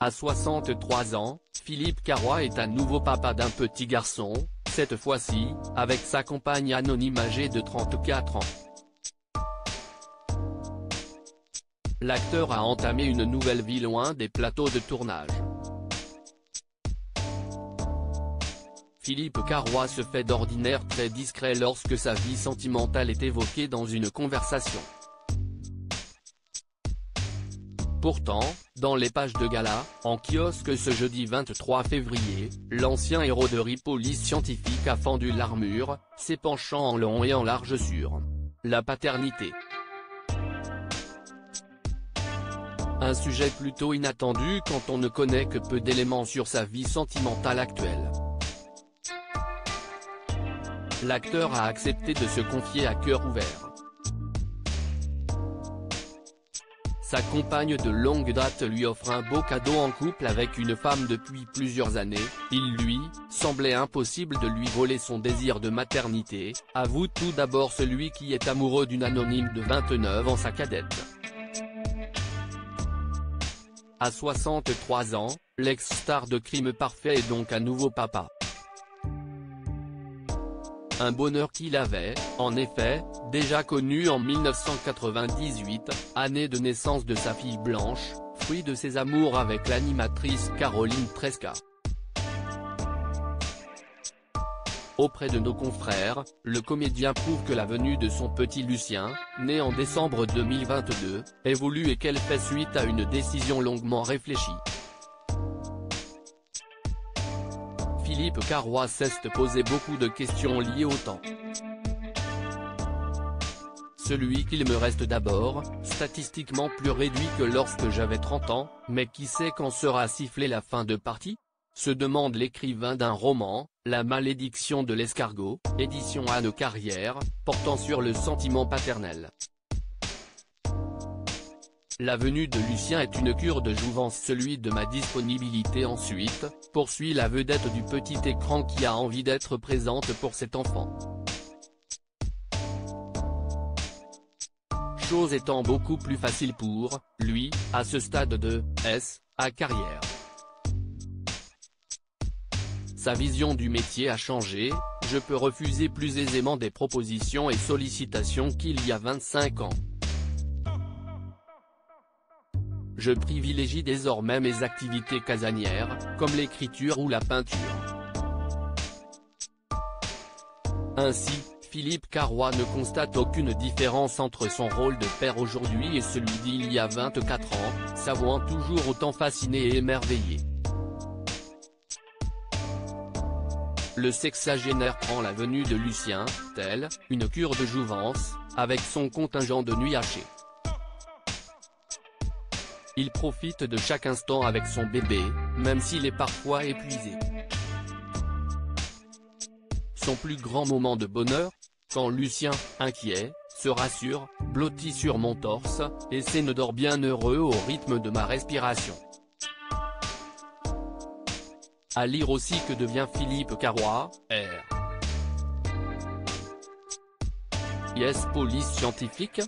À 63 ans, Philippe Carrois est à nouveau papa d'un petit garçon, cette fois-ci, avec sa compagne anonyme âgée de 34 ans. L'acteur a entamé une nouvelle vie loin des plateaux de tournage. Philippe Carrois se fait d'ordinaire très discret lorsque sa vie sentimentale est évoquée dans une conversation. Pourtant, dans les pages de gala, en kiosque ce jeudi 23 février, l'ancien héros de Police Scientifique a fendu l'armure, s'épanchant en long et en large sur la paternité. Un sujet plutôt inattendu quand on ne connaît que peu d'éléments sur sa vie sentimentale actuelle. L'acteur a accepté de se confier à cœur ouvert. Sa compagne de longue date lui offre un beau cadeau en couple avec une femme depuis plusieurs années, il lui semblait impossible de lui voler son désir de maternité, avoue tout d'abord celui qui est amoureux d'une anonyme de 29 ans, sa cadette. À 63 ans, l'ex-star de Crime Parfait est donc à nouveau papa. Un bonheur qu'il avait, en effet, déjà connu en 1998, année de naissance de sa fille Blanche, fruit de ses amours avec l'animatrice Caroline Tresca. Auprès de nos confrères, le comédien prouve que la venue de son petit Lucien, né en décembre 2022, est voulue et qu'elle fait suite à une décision longuement réfléchie. Philippe Carrois s'est posé beaucoup de questions liées au temps. Celui qu'il me reste d'abord, statistiquement plus réduit que lorsque j'avais 30 ans, mais qui sait quand sera sifflée la fin de partie ? Se demande l'écrivain d'un roman, La malédiction de l'escargot, édition Anne Carrière, portant sur le sentiment paternel. La venue de Lucien est une cure de jouvence, celui de ma disponibilité ensuite, poursuit la vedette du petit écran qui a envie d'être présente pour cet enfant. Chose étant beaucoup plus facile pour lui, à ce stade de sa carrière. Sa vision du métier a changé, je peux refuser plus aisément des propositions et sollicitations qu'il y a 25 ans. Je privilégie désormais mes activités casanières, comme l'écriture ou la peinture. Ainsi, Philippe Carrois ne constate aucune différence entre son rôle de père aujourd'hui et celui d'il y a 24 ans, s'avouant toujours autant fasciné et émerveillé. Le sexagénaire prend la venue de Lucien, telle une cure de jouvence, avec son contingent de nuit hachées. Il profite de chaque instant avec son bébé, même s'il est parfois épuisé. Son plus grand moment de bonheur ? Quand Lucien, inquiet, se rassure, blotti sur mon torse, et ne dort bien heureux au rythme de ma respiration. À lire aussi que devient Philippe Carrois, Police Scientifique ?